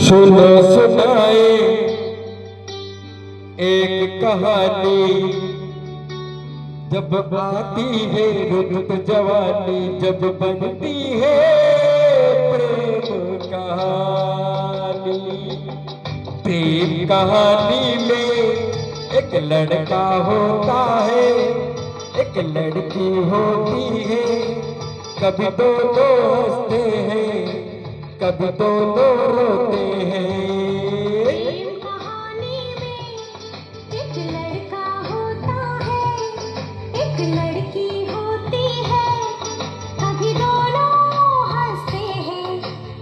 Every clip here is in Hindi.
सुनो सुनाए एक कहानी, जब आती है रुत जवानी, जब बनती है प्रेम कहानी। प्रेम कहानी में एक लड़का होता है, एक लड़की होती है। कभी दोनों हंसते हैं, कभी दोनों रोते हैं। प्रेम कहानी में एक लड़का होता है, एक लड़की होती है। कभी दोनों हंसते हैं,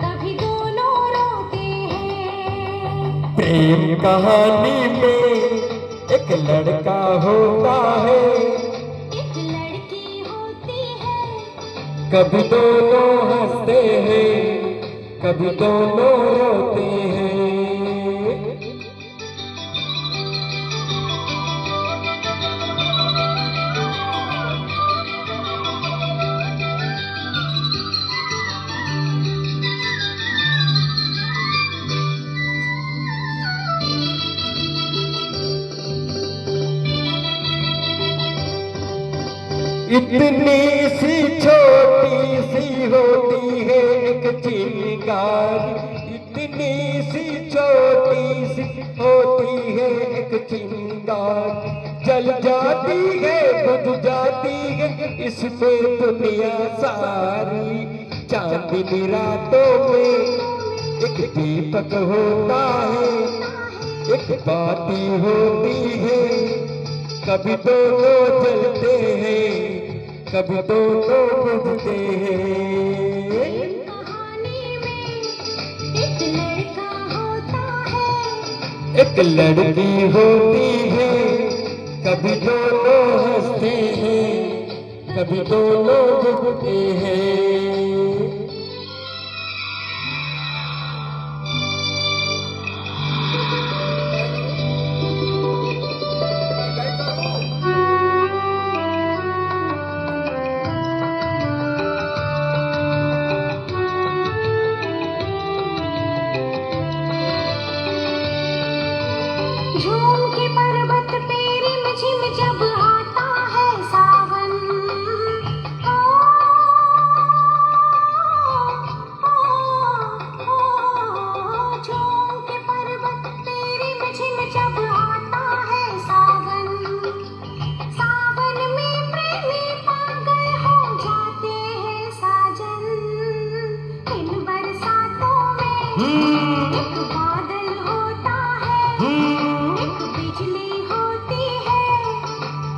कभी दोनों रोते हैं। प्रेम कहानी में एक लड़का होता है, एक लड़की होती है। कभी दोनों हंसते हैं, कभी दोनों रोते हैं। इतनी सी छोटी सी होती है एक चिंगारी, इतनी सी छोटी सी होती है एक चिंगारी। जल जाती है बुझ जाती है इसमें दुनिया सारी। चांदनी रातों में एक दीपक होता है, एक बाती होती है। कभी दोनों जलते हैं, कभी दोनों बुझते हैं। कहानी में एक लड़का होता है, एक लड़की होती है। कभी दोनों हंसते हैं, कभी दोनों बुझते हैं। झूम के पर्वत पे रिमझिम जब आता है सावन। ओ, झूम के पर्वत पे रिमझिम जब आता है सावन। सावन में प्रेमी पागल हो जाते हैं साजन। इन बरसातों में एक बादल होता है, एक बिजली होती है।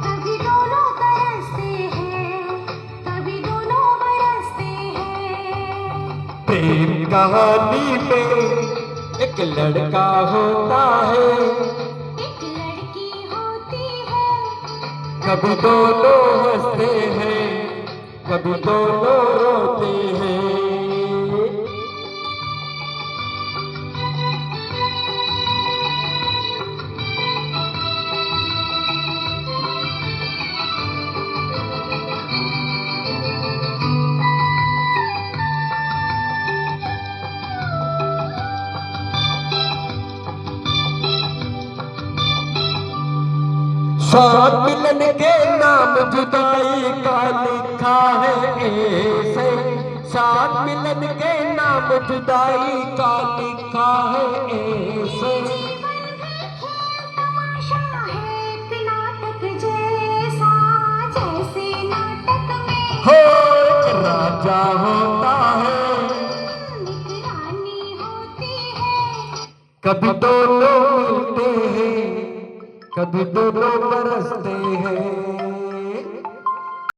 कभी दोनों तरसते हैं, कभी दोनों बरसते हैं। प्रेम कहानी में एक लड़का होता है, एक लड़की होती है। कभी दोनों हंसते हैं, कभी दोनों रोते हैं। साथ मिलन के नाम जुदाई का लिखा है ऐसे। साथ मिलन के नाम जुदाई का लिखा है ऐसे। तमाशा है एक नाटक जैसा, जैसे नाटक में हो एक राजा होता है, एक रानी होती है। कभी दोनों मिलते हैं, कभी दोनों बरसते हैं।